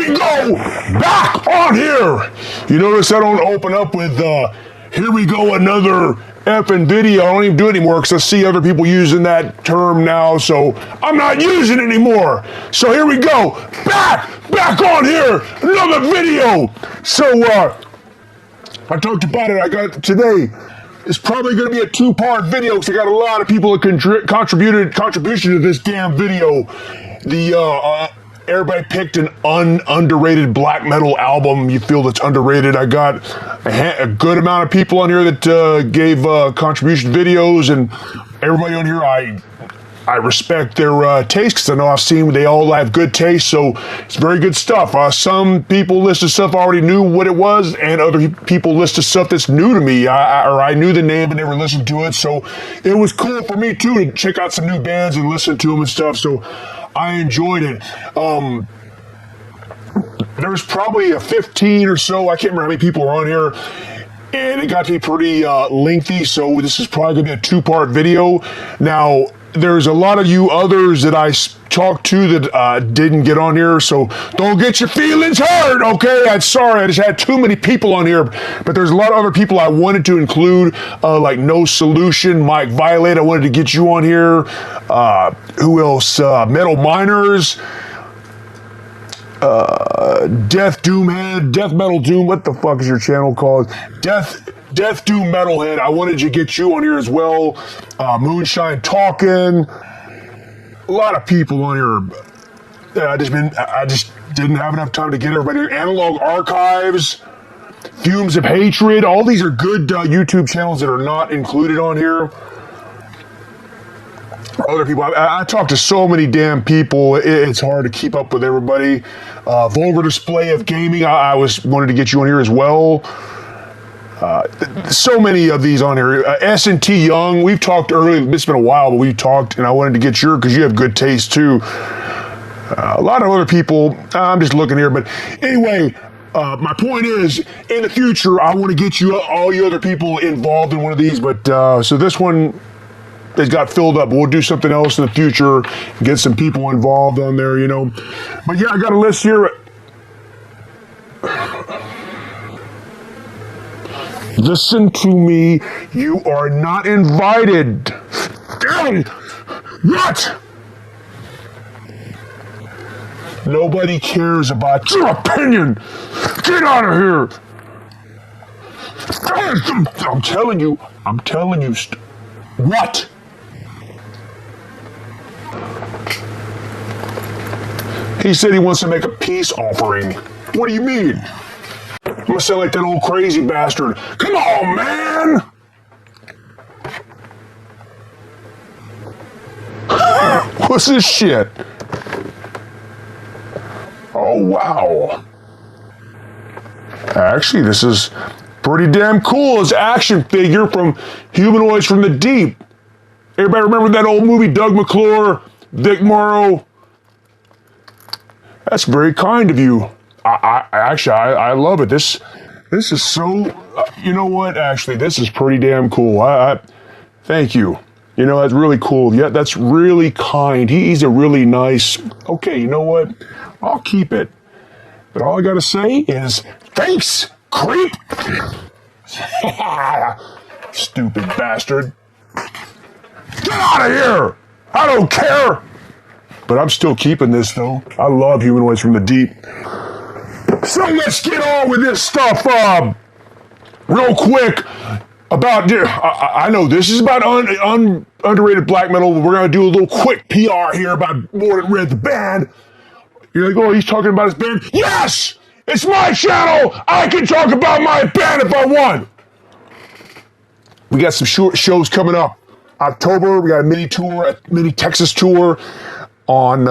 we go, back on here. You notice I don't open up with, here we go, another effing video. I don't even do it anymore because I see other people using that term now, so I'm not using it anymore. So here we go, back on here, another video. So, I talked about it, I got today. It's probably going to be a two-part video because I got a lot of people that contribution to this damn video. Everybody picked an underrated black metal album you feel that's underrated. I got a good amount of people on here that gave contribution videos, and everybody on here I respect their taste because I know I've seen they all have good taste, so it's very good stuff. Some people listed stuff I already knew what it was, and other people listed stuff that's new to me. I knew the name but never listened to it, so it was cool for me too to check out some new bands and listen to them and stuff. So I enjoyed it. There was probably a 15 or so. I can't remember how many people are on here. And it got to be pretty lengthy, so this is probably going to be a two-part video. Now, there's a lot of you others that I talked to that didn't get on here, so don't get your feelings hurt, okay? I'm sorry, I just had too many people on here, but there's a lot of other people I wanted to include, like No Solution, Mike Violet, I wanted to get you on here. Who else? Metal Miners. Death Metal Doom, what the fuck is your channel called? Death Doom Metalhead, I wanted to get you on here as well. Moonshine Talking, a lot of people on here. I just didn't have enough time to get everybody here. Analog Archives, Fumes of Hatred, all these are good YouTube channels that are not included on here. Other people, I talk to so many damn people, it's hard to keep up with everybody. Vulgar Display of Gaming, I wanted to get you on here as well. So many of these on here. S&T Young, we've talked earlier, it's been a while, but we talked, and I wanted to get your, because you have good taste too. A lot of other people, I'm just looking here, but anyway, my point is, in the future, I want to get you, all you other people involved in one of these, but, so this one, it got filled up. We'll do something else in the future, get some people involved on there, you know. But yeah, I got a list here. Listen to me. You are not invited. Damn! What? Nobody cares about your opinion. Get out of here. I'm telling you. What? He said he wants to make a peace offering. What do you mean? I'm gonna sound like that old crazy bastard. Come on, man! What's this shit? Oh, wow. Actually, this is pretty damn cool. It's an action figure from Humanoids from the Deep. Everybody remember that old movie, Doug McClure, Vic Morrow? That's very kind of you. I love it. This is so, you know what? Actually, this is pretty damn cool. Thank you. You know, that's really cool. Yeah, that's really kind. He's a really nice, okay, you know what? I'll keep it. But all I gotta say is, thanks, creep. Stupid bastard. Get out of here. I don't care. But I'm still keeping this, though. I love Humanoids from the Deep. So let's get on with this stuff. Real quick, about, I know this is about underrated black metal, but we're going to do a little quick PR here about Mordant Rhed, the band. You're like, oh, he's talking about his band? Yes! It's my channel! I can talk about my band if I want! We got some short shows coming up. October, we got a mini Texas tour on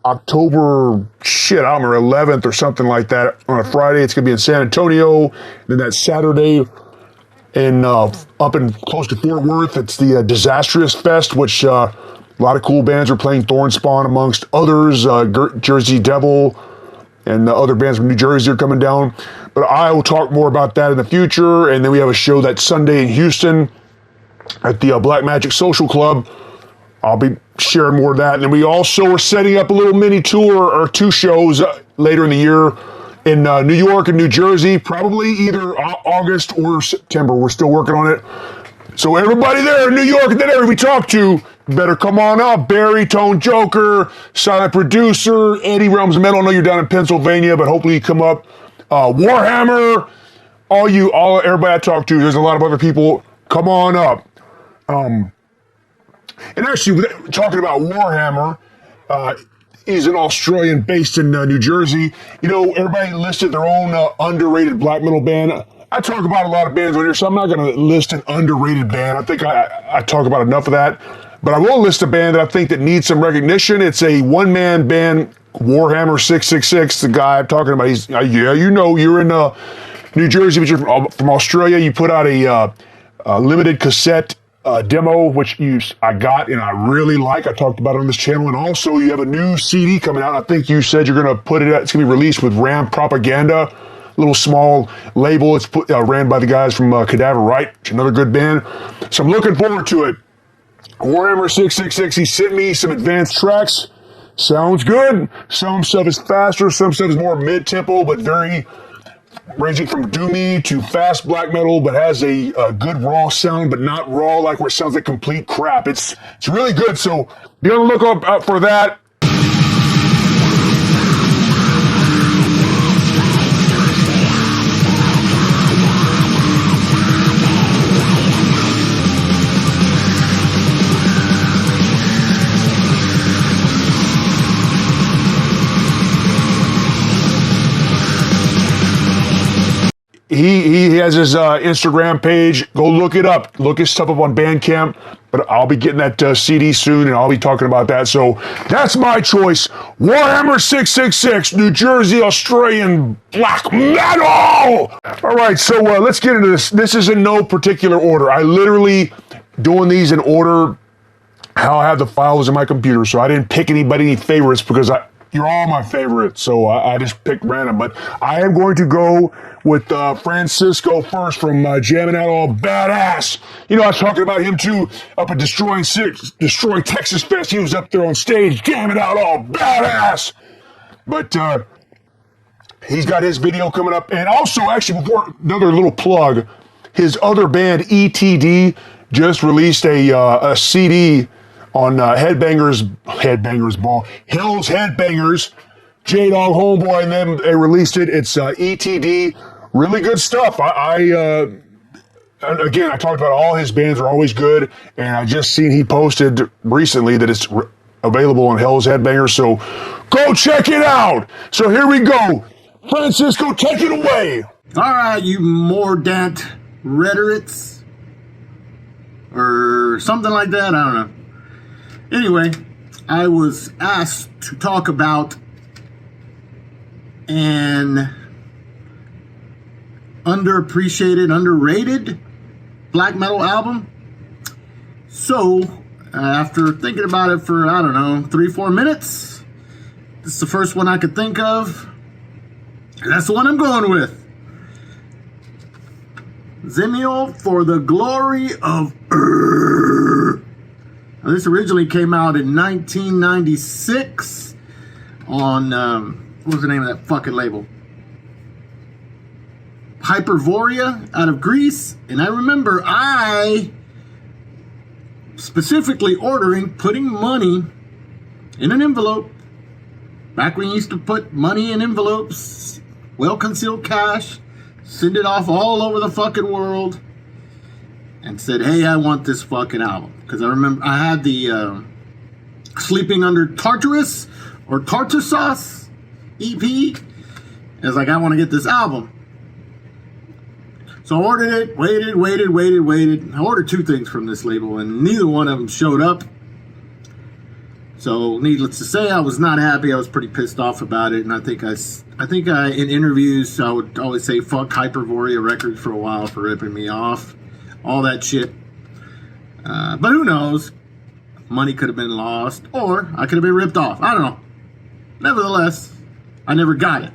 October, I don't remember, 11th or something like that. On a Friday, it's going to be in San Antonio. Then that Saturday, up in close to Fort Worth, it's the Disastrous Fest, which a lot of cool bands are playing. Thornspawn amongst others, Jersey Devil, and other bands from New Jersey are coming down. But I will talk more about that in the future. And then we have a show that Sunday in Houston at the Black Magic Social Club. I'll be sharing more of that. And then we also are setting up a little mini tour, or two shows later in the year in New York and New Jersey, probably either August or September. We're still working on it. So everybody there in New York and that area we talk to, better come on up. Barry, Tone Joker, silent producer, Eddie Realms Metal. I know you're down in Pennsylvania, but hopefully you come up. Warhammer, everybody I talk to, there's a lot of other people. Come on up. And actually, talking about Warhammer, he's an Australian based in New Jersey. You know, everybody listed their own underrated black metal band. I talk about a lot of bands on here, so I'm not going to list an underrated band. I think I talk about enough of that. But I will list a band that I think that needs some recognition. It's a one-man band, Warhammer 666. The guy I'm talking about, he's you know, you're in New Jersey, but you're from Australia. You put out a limited cassette demo, which I got and I really like. I talked about it on this channel. And also, you have a new CD coming out. I think you said you're going to put it out. It's going to be released with Ram Propaganda. Little small label. It's ran by the guys from Cadaver Right, another good band. So I'm looking forward to it. Warhammer 666, he sent me some advanced tracks. Sounds good. Some stuff is faster, some stuff is more mid-tempo, but very ranging from doomy to fast black metal, but has a good raw sound, but not raw like where it sounds like complete crap. It's really good, so be on the lookout out for that. He has his Instagram page. Go look it up. Look his stuff up on Bandcamp. But I'll be getting that CD soon, and I'll be talking about that. So that's my choice. Warhammer 666, New Jersey, Australian black metal. All right, so let's get into this. This is in no particular order. I literally doing these in order how I have the files in my computer. So I didn't pick any favorites because you're all my favorites. So I just picked random. But I am going to go with Francisco first from Jamming Out All Badass. You know, I was talking about him too up at Destroying Texas Fest. He was up there on stage jamming out all badass. But he's got his video coming up. And also, actually, before another little plug, his other band, ETD, just released a CD on Hell's Headbangers. J-Dog Homeboy and them, they released it. It's ETD. Really good stuff. Again, I talked about all his bands are always good, and I just seen he posted recently that it's available on Hell's Headbangers, so go check it out. So here we go. Francisco, take it away. All right, you Mordant rhetorics, or something like that, I don't know. Anyway, I was asked to talk about an underappreciated, underrated black metal album. So, after thinking about it for, I don't know, 3-4 minutes, this is the first one I could think of. And that's the one I'm going with. Zemiel for the Glory of Now, this originally came out in 1996 on, what was the name of that fucking label? Hypervoria out of Greece. And I remember I specifically putting money in an envelope. Back when you used to put money in envelopes, well-concealed cash, send it off all over the fucking world, and said, hey, I want this fucking album. Because I remember I had the Sleeping Under Tartarus or Tartar Sauce EP. I was like, I want to get this album. So I ordered it, waited. I ordered 2 things from this label, and neither one of them showed up. So needless to say, I was not happy. I was pretty pissed off about it, and I think in interviews I would always say fuck Hypervoria Records for a while for ripping me off, all that shit. But who knows? Money could have been lost, or I could have been ripped off. I don't know. Nevertheless, I never got it.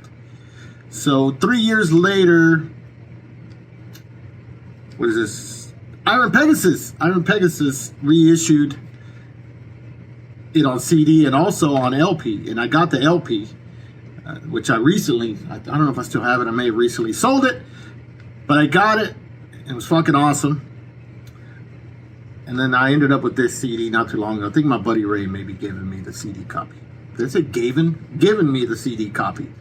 So 3 years later, what is this? Iron Pegasus reissued it on CD and also on LP, and I got the LP. which I don't know if I still have it. I may have recently sold it, but I got it. It was fucking awesome. And then I ended up with this CD not too long ago. I think my buddy Ray maybe giving me the CD copy. Did I say given me the CD copy?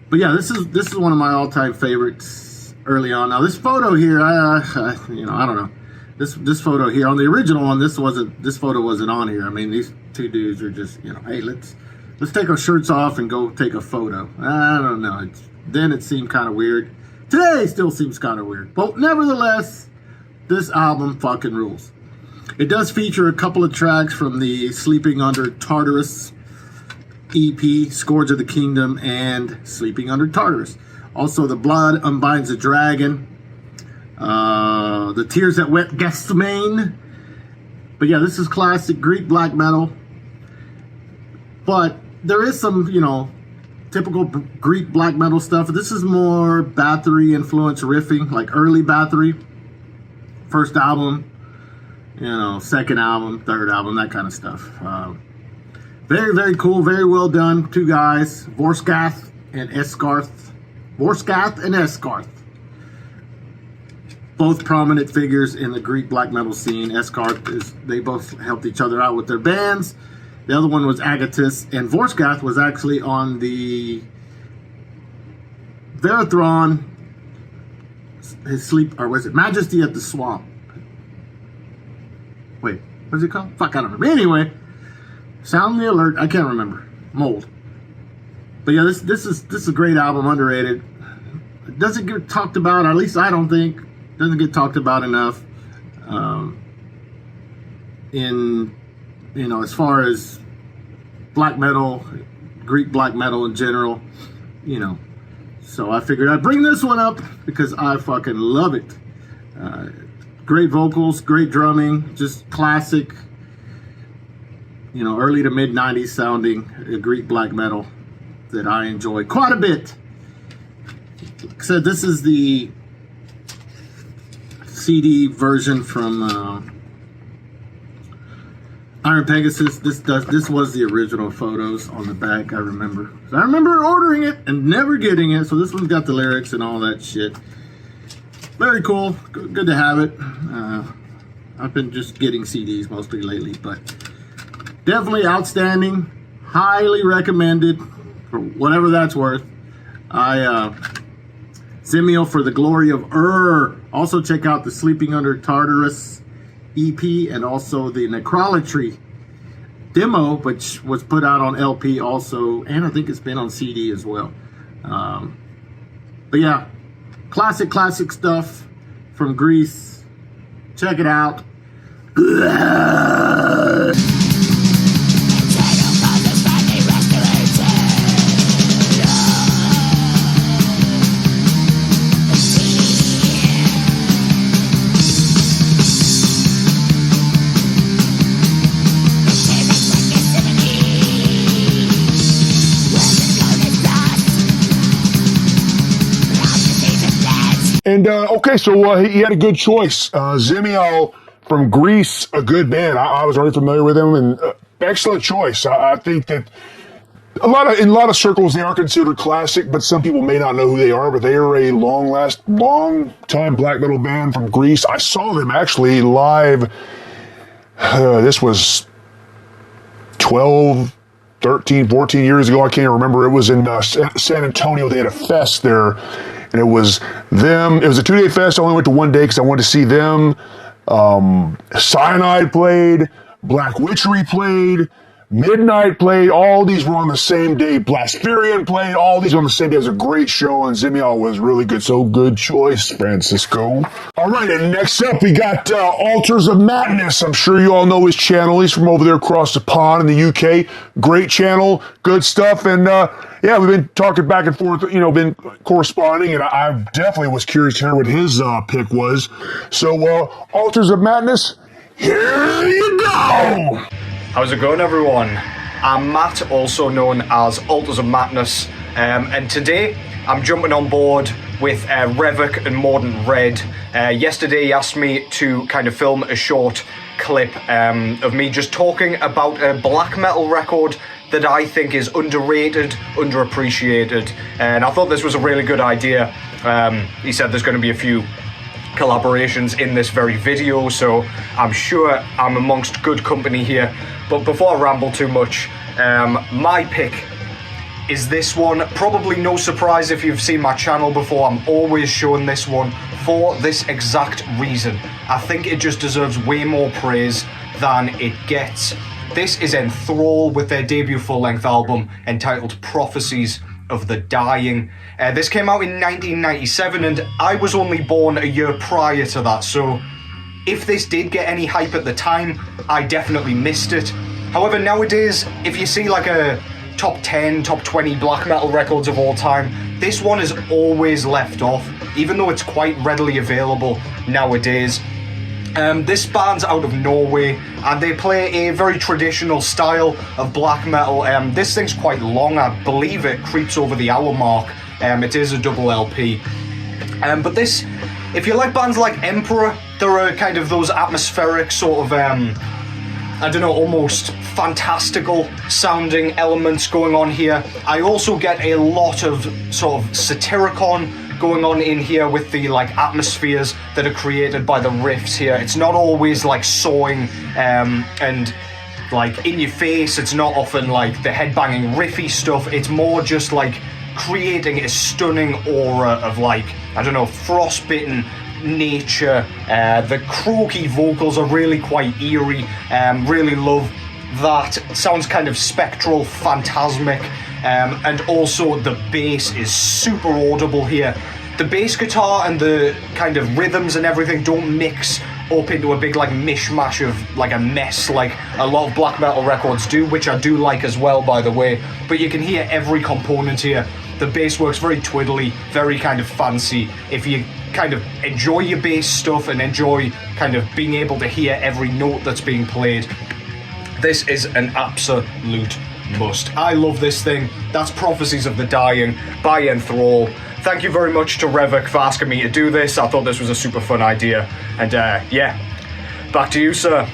But yeah, this is one of my all-time favorites early on. Now this photo here, I don't know. This photo here on the original one, this photo wasn't on here. I mean, these two dudes are just, hey, let's take our shirts off and go take a photo. I don't know. Then it seemed kind of weird. Today it still seems kind of weird. But nevertheless, this album fucking rules. It does feature a couple of tracks from the Sleeping Under Tartarus EP, Scourge of the Kingdom, and Sleeping Under Tartarus. Also, The Blood Unbinds the Dragon, The Tears That Wet Gethsemane. But yeah, this is classic Greek black metal. But there is some, typical Greek black metal stuff. This is more Bathory influence riffing, like early Bathory. First album, second album, third album, that kind of stuff. Very, very cool, very well done. Two guys, Vorskath and Eskarth. Both prominent figures in the Greek black metal scene. Eskarth they both helped each other out with their bands. The other one was Agatus, and Vorskath was actually on the Verathron, Majesty at the Swamp. Wait, what's it called? Fuck, I don't remember. Anyway, sound the alert. I can't remember. Mold. But yeah, this is a great album, underrated. It doesn't get talked about, at least I don't think. It doesn't get talked about enough. As far as black metal, Greek black metal in general, So I figured I'd bring this one up because I fucking love it. Great vocals, great drumming, just classic, early to mid 90s sounding Greek black metal that I enjoy quite a bit. Like I said, this is the CD version from Iron Pegasus. This was the original photos on the back, I remember. So I remember ordering it and never getting it. So this one's got the lyrics and all that shit. Very cool. Good to have it. I've been just getting CDs mostly lately, but definitely outstanding. Highly recommended for whatever that's worth. Zemiel for the Glory of Also check out the Sleeping Under Tartarus EP and also the Necrolatry demo, which was put out on LP also, and I think it's been on CD as well. But yeah, classic stuff from Greece. Check it out. And okay, so he had a good choice. Zemiel from Greece, a good band. I was already familiar with him, and excellent choice. I think that in a lot of circles they are considered classic, but some people may not know who they are. But they are a long time black metal band from Greece. I saw them actually live. This was 12, 13, 14 years ago. I can't remember. It was in San Antonio. They had a fest there. And it was them. It was a 2-day fest. I only went to one day because I wanted to see them. Cyanide played. Black Witchery played. Midnight played. All these were on the same day. Blaspherian played. All these on the same day. It was a great show, and Zemiel was really good. So good choice, Francisco. All right, and next up we got Altars of Madness. I'm sure you all know his channel. He's from over there across the pond in the UK. Great channel, good stuff, and yeah, we've been talking back and forth, been corresponding, and I definitely was curious to hear what his pick was. So, Altars of Madness, here you go! How's it going, everyone? I'm Matt, also known as Altars of Madness, and today I'm jumping on board with Revok and Mordant Rhed. Yesterday he asked me to kind of film a short clip of me just talking about a black metal record that I think is underrated, underappreciated, and I thought this was a really good idea. He said there's going to be a few collaborations in this very video, so I'm sure I'm amongst good company here. But before I ramble too much, my pick is this one. Probably no surprise if you've seen my channel before, I'm always showing this one for this exact reason. I think it just deserves way more praise than it gets. This is Enthrall with their debut full-length album entitled Prophecies of the Dying. This came out in 1997 and I was only born a year prior to that, so if this did get any hype at the time, I definitely missed it. However, nowadays, if you see like a top 10, top 20 black metal records of all time, this one is always left off, even though it's quite readily available nowadays. This band's out of Norway and they play a very traditional style of black metal. This thing's quite long, I believe it creeps over the hour mark. It is a double LP. But this, if you like bands like Emperor, there are kind of those atmospheric sort of, I don't know, almost fantastical sounding elements going on here. I also get a lot of sort of Satyricon going on in here with the like atmospheres that are created by the riffs here. It's not always like sawing and like in your face. It's not often like the headbanging riffy stuff. It's more just like creating a stunning aura of like, I don't know, frostbitten nature. The croaky vocals are really quite eerie. Really love that. It sounds kind of spectral, phantasmic. And also the bass is super audible here. The bass guitar and the kind of rhythms and everything don't mix up into a big like mishmash of like a mess like a lot of black metal records do, which I do like as well, by the way. But you can hear every component here. The bass works very twiddly, very kind of fancy. If you kind of enjoy your bass stuff and enjoy kind of being able to hear every note that's being played, this is an absolute must. I love this thing. That's Prophecies of the Dying by Enthrall. Thank you very much to Rhed for asking me to do this. I thought this was a super fun idea. And yeah, back to you, sir.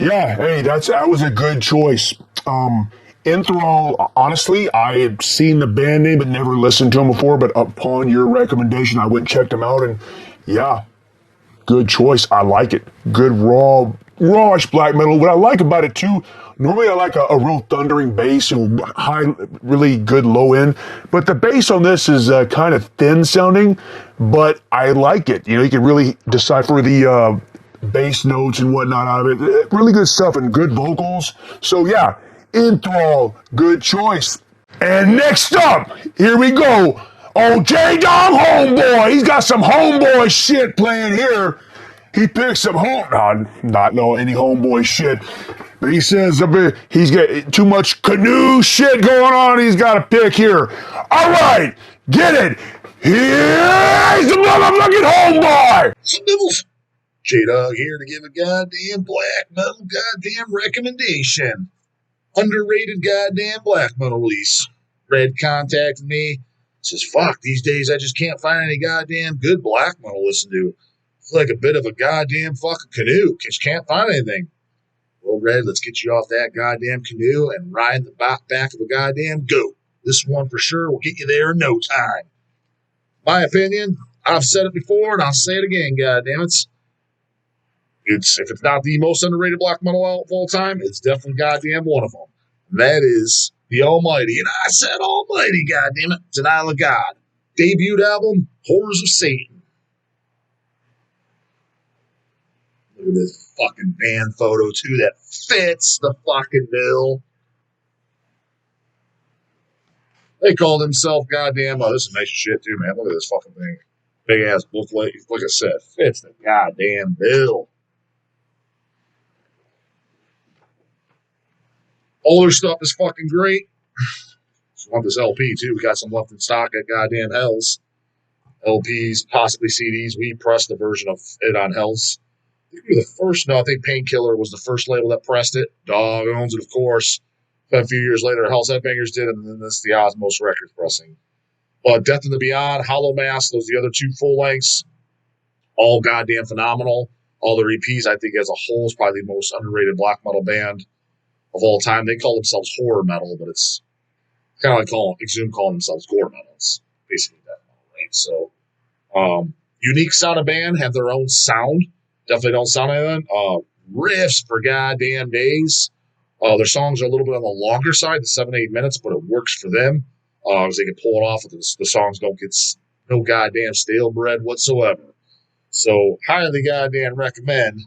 Yeah, hey, that was a good choice. Enthrall, honestly, I had seen the band name but never listened to them before, but upon your recommendation, I went and checked them out, and yeah, good choice. I like it. Good rawish black metal. What I like about it too, normally I like a real thundering bass and high, really good low end, but the bass on this is kind of thin sounding, but I like it. You know, you can really decipher the bass notes and whatnot out of it. Really good stuff and good vocals. So yeah, Enthrall, good choice. And next up, here we go. Oh, J-Dog Homeboy. He's got some homeboy shit playing here. He picked some not any homeboy shit. But he says he's got too much canoe shit going on. He's got to pick here. All right, get it. Here's the motherfucking homeboy. Some nibbles. J-Dog here to give a goddamn black metal goddamn recommendation. Underrated goddamn black metal release. Rhed contacted me. Says, fuck, these days I just can't find any goddamn good black metal to listen to. It's like a bit of a goddamn fucking canoe. Just can't find anything. Well, Rhed, let's get you off that goddamn canoe and ride the back of a goddamn goat. This one for sure will get you there in no time. My opinion, I've said it before and I'll say it again, goddammit. If it's not the most underrated black metal of all time, it's definitely goddamn one of them. And that is the Almighty, and I said Almighty, goddammit, Denial of God. Debut album, Horrors of Satan. Look at this fucking band photo, too, that fits the fucking bill. They call themselves goddamn, oh, this is nice shit, too, man. Look at this fucking thing. Big ass booklet, like I said, fits the goddamn bill. All their stuff is fucking great. If you want this LP too, we got some left in stock at goddamn Hell's. LPs, possibly CDs. We pressed the version of it on Hell's. I think we were the first. No, I think Painkiller was the first label that pressed it. Dog owns it, of course. But a few years later, Hell's Headbangers did, and then this the Osmos Records pressing. But Death in the Beyond, Hollow Mass, those are the other two full lengths. All goddamn phenomenal. All their EPs, I think, as a whole, is probably the most underrated black metal band of all time. They call themselves horror metal, but it's kind of like Exhumed calling themselves gore metal. It's basically death metal, right? So, unique sound of band, have their own sound. Definitely don't sound anything. Riffs for goddamn days. Their songs are a little bit on the longer side, the 7 to 8 minutes, but it works for them because they can pull it off. The songs don't get no goddamn stale bread whatsoever. So, highly goddamn recommend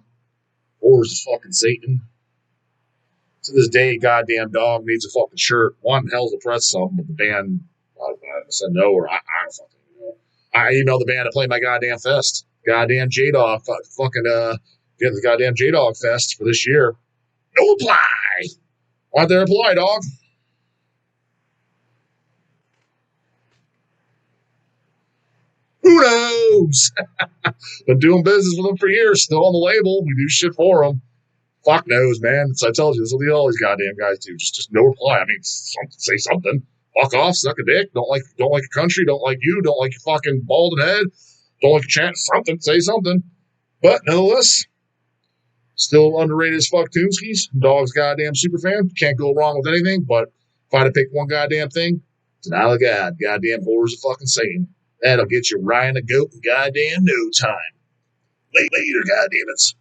Horrors of fucking Satan. To this day, goddamn dog needs a fucking shirt. One, hell's to press something, but the band I said no, or I don't fucking know. I emailed the band to play my goddamn fest. Goddamn J-Dog, fucking get the goddamn J-Dog fest for this year. No reply. Why there reply, dog? Who knows? Been doing business with them for years. Still on the label. We do shit for them. Fuck knows, man. So I told you, this is what all these goddamn guys do. Just no reply. I mean, say something. Fuck off. Suck a dick. Don't like your country. Don't like you. Don't like your fucking balding head. Don't like your chant. Something. Say something. But nonetheless, still underrated as fuck Toonskis. Dog's goddamn super fan. Can't go wrong with anything. But if I had to pick one goddamn thing, denial of God. Goddamn Horrors of fucking Satan. That'll get you Ryan a goat in goddamn no time. Later, goddammits.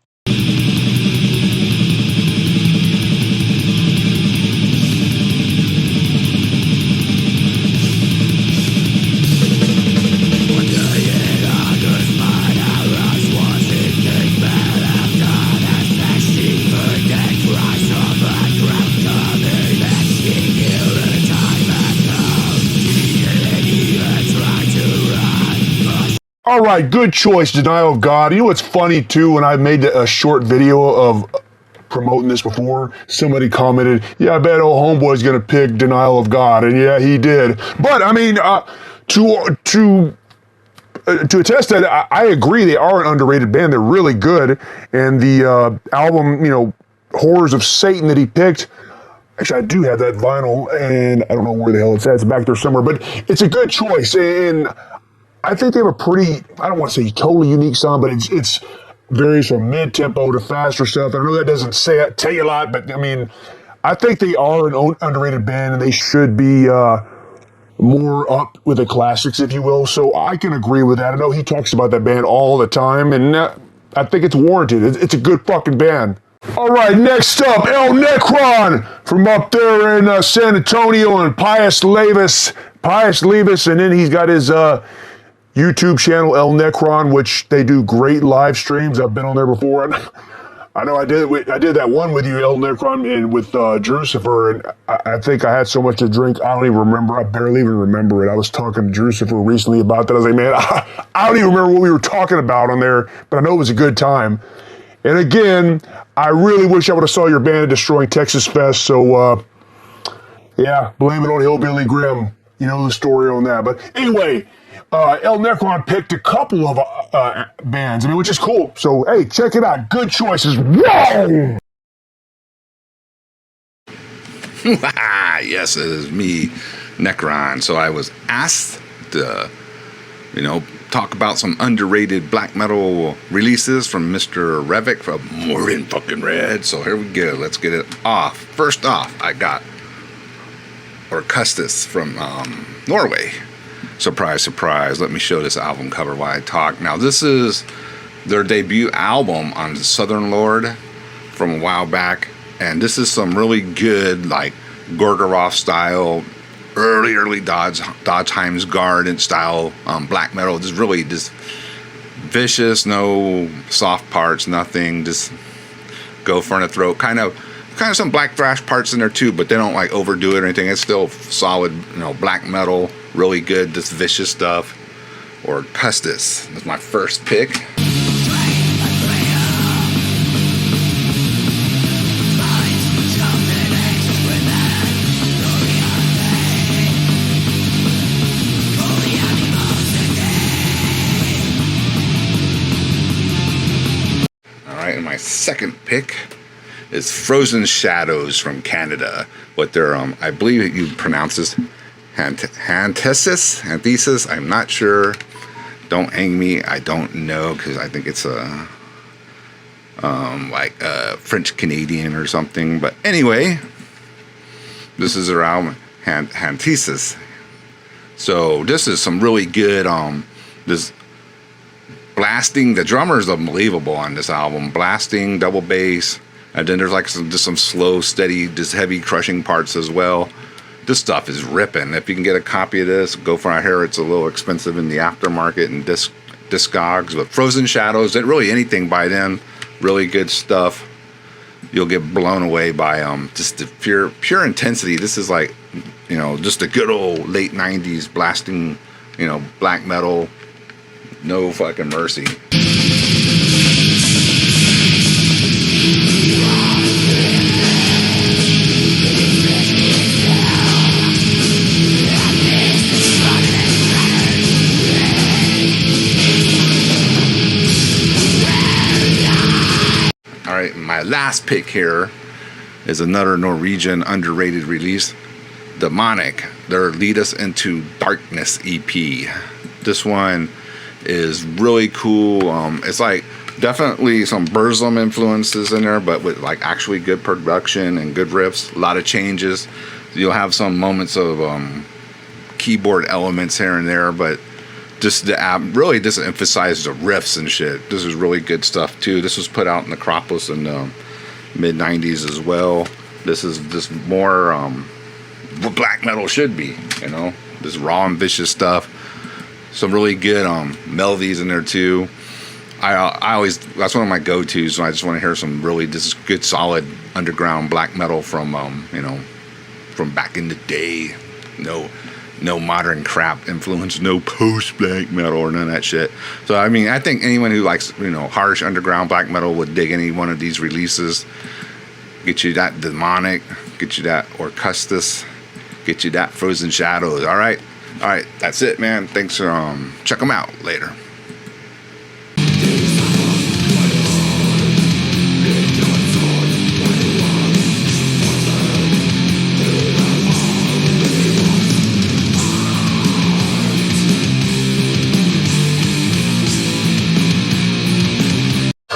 All right, good choice, Denial of God. You know what's funny, too, when I made a short video of promoting this before, somebody commented, yeah, I bet old homeboy's going to pick Denial of God, and yeah, he did. But, I mean, to attest to that, I agree they are an underrated band. They're really good, and the album, Horrors of Satan that he picked, actually, I do have that vinyl, and I don't know where the hell it's at. It's back there somewhere, but it's a good choice, and I think they have a pretty, I don't want to say totally unique sound, but it's varies from mid-tempo to faster stuff. I know that doesn't tell you a lot, but I mean, I think they are an underrated band and they should be more up with the classics, if you will. So I can agree with that. I know he talks about that band all the time, and I think it's warranted. It's a good fucking band. All right, next up, El Necron from up there in San Antonio and Pius Levis, and then he's got his YouTube channel, El Necron, which they do great live streams. I've been on there before. I know I did that one with you, El Necron, and with Drucifer, and I think I had so much to drink, I don't even remember. I barely even remember it. I was talking to Drucifer recently about that. I was like, man, I don't even remember what we were talking about on there, but I know it was a good time. And again, I really wish I would have saw your band at Destroying Texas Fest, so yeah, blame it on Hillbilly Grim. You know the story on that. But anyway, El Necron picked a couple of bands, which is cool. So, hey, check it out. Good choices. Whoa! Yes, it is me, Necron. So I was asked to, talk about some underrated black metal releases from Mr. Revik from Mordant fucking Rhed. So here we go. Let's get it off. First off, I got Orkustis from Norway. Surprise, surprise. Let me show this album cover while I talk. Now, this is their debut album on Southern Lord from a while back. And this is some really good, like, Gorgoroth style, early Dodge Times Garden style black metal. Just really just vicious, no soft parts, nothing. Just go for the throat. Kind of some black thrash parts in there too, but they don't like overdo it or anything. It's still solid, black metal, really good, this vicious stuff. Orkustis. That's my first pick. And my second pick is Frozen Shadows from Canada. What they're, I believe you pronounce this Antithesis. I'm not sure. Don't hang me. I don't know, because I think it's a like French Canadian or something. But anyway, this is their album Antithesis. So this is some really good this blasting. The drummer is unbelievable on this album. Blasting, double bass, and then there's like some slow, steady, just heavy crushing parts as well. This stuff is ripping. If you can get a copy of this, go for it. Here, it's a little expensive in the aftermarket and Discogs. But Frozen Shadows, really anything by them, really good stuff. You'll get blown away by just the pure intensity. This is like, you know, just a good old late 90s blasting, you know, black metal. No fucking mercy. All right, my last pick here is another Norwegian underrated release, Demonic, their Lead Us Into Darkness EP. This one is really cool. It's like definitely some Burzum influences in there, but with like actually good production and good riffs. A lot of changes. You'll have some moments of keyboard elements here and there, but just the really just emphasizes the riffs and shit. This is really good stuff too. This was put out in Necropolis in the mid 90s as well. This is just more what black metal should be, you know, this raw and vicious stuff. Some really good melodies in there too. I always, that's one of my go-tos when I just want to hear some really just good solid underground black metal from you know, from back in the day. No modern crap influence, no post black metal or none of that shit. So I mean, I think anyone who likes, you know, harsh underground black metal would dig any one of these releases. Get you that Demonic, get you that Orcustus, get you that Frozen Shadows. All right, that's it, man. Thanks for check them out later.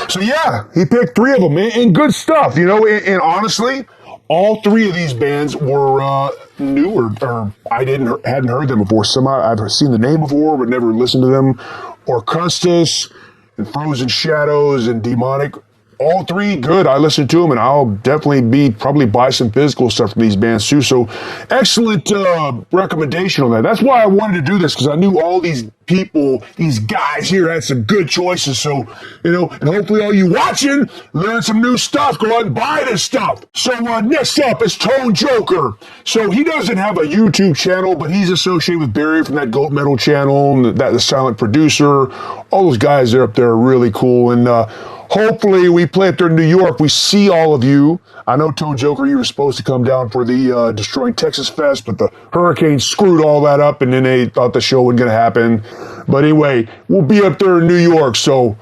So yeah, he picked three of them, and good stuff, you know. And honestly, all three of these bands were newer, or I hadn't heard them before. Some I've seen the name before, but never listened to them. Orcustus, and Frozen Shadows, and Demonic. All three good. I listened to them, and I'll definitely probably buy some physical stuff from these bands too. So excellent recommendation on that. That's why I wanted to do this, because I knew all these people, these guys here had some good choices. So, you know, and hopefully all you watching learn some new stuff. Go out and buy this stuff. So next up is Tone Joker. So he doesn't have a YouTube channel, but he's associated with Barry from that Goat Metal channel, and the Silent Producer. All those guys are up there are really cool. And hopefully we play up there in New York. We see all of you. I know, Tone Joker, you were supposed to come down for the Destroying Texas Fest, but the hurricane screwed all that up, and then they thought the show wasn't going to happen. But anyway, we'll be up there in New York, so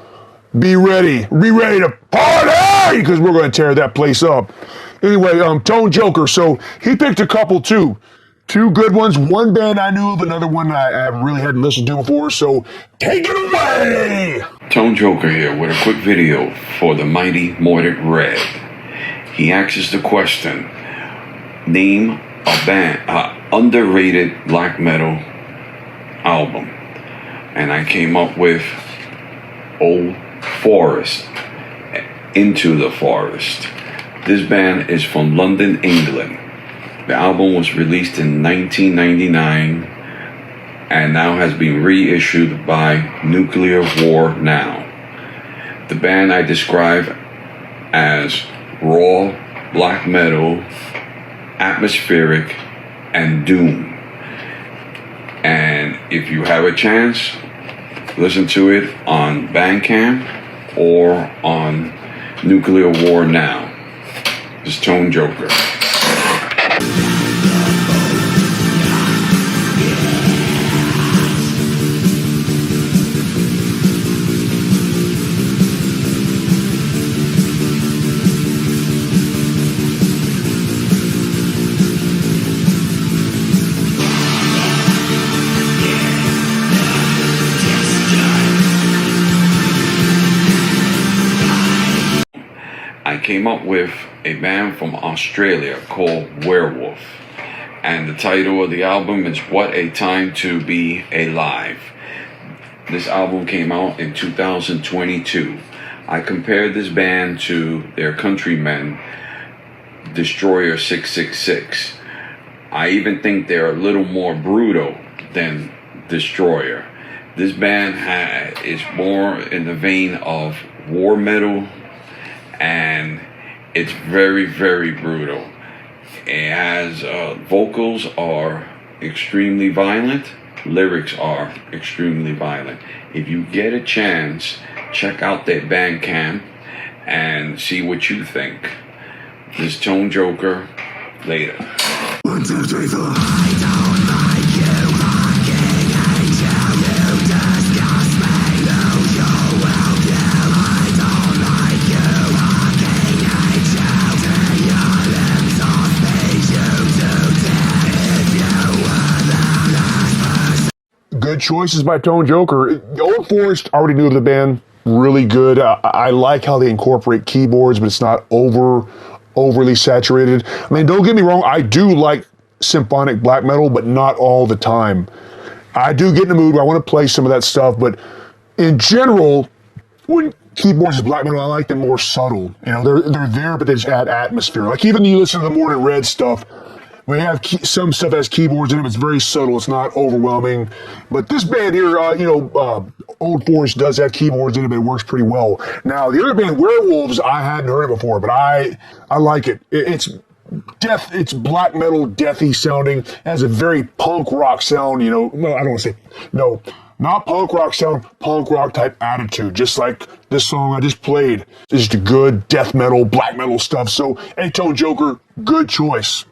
be ready. Be ready to party, because we're going to tear that place up. Anyway, Tone Joker, so he picked a couple too. Two good ones. One band I knew of, another one I really hadn't listened to before, so take it away! Tone Joker here with a quick video for the mighty Mordant Rhed. He asks the question, name a band, underrated black metal album. And I came up with Old Forest, Into the Forest. This band is from London, England. The album was released in 1999 and now has been reissued by Nuclear War Now. The band I describe as raw, black metal, atmospheric, and doom. And if you have a chance, listen to it on Bandcamp or on Nuclear War Now. This is Tone Joker. I came up with a band from Australia called Werewolf. And the title of the album is What a Time to Be Alive. This album came out in 2022. I compared this band to their countrymen, Destroyer 666. I even think they're a little more brutal than Destroyer. This band is more in the vein of war metal, and it's very, very brutal. It has vocals are extremely violent, lyrics are extremely violent. If you get a chance, check out their Bandcamp and see what you think. This Tone Joker, later. 1, 2, 3, 4. I don't like you, fucking angel. You disgust me. Lose your will, you. I don't like you, fucking angel. Tear your limbs off me, you do tear if you were the last person. Good choices by Tone Joker. Old Forest, I already knew of the band. Really good. I like how they incorporate keyboards, but it's not overly saturated. I mean, don't get me wrong, I do like symphonic black metal, but not all the time. I do get in the mood where I want to play some of that stuff, but in general, when keyboards is black metal, I like them more subtle. You know, they're there, but they just add atmosphere. Like even you listen to the Mordant Rhed stuff, we have some stuff has keyboards in it. It's very subtle. It's not overwhelming. But this band here, Old Forest does have keyboards in it, but it works pretty well. Now, the other band, Werewolves, I hadn't heard it before, but I like it. It's death. It's black metal, deathy sounding. It has a very punk rock sound. Well, I don't want to say no. Not punk rock sound, punk rock type attitude, just like this song I just played. It's just a good death metal, black metal stuff. So, Tone Joker, good choice.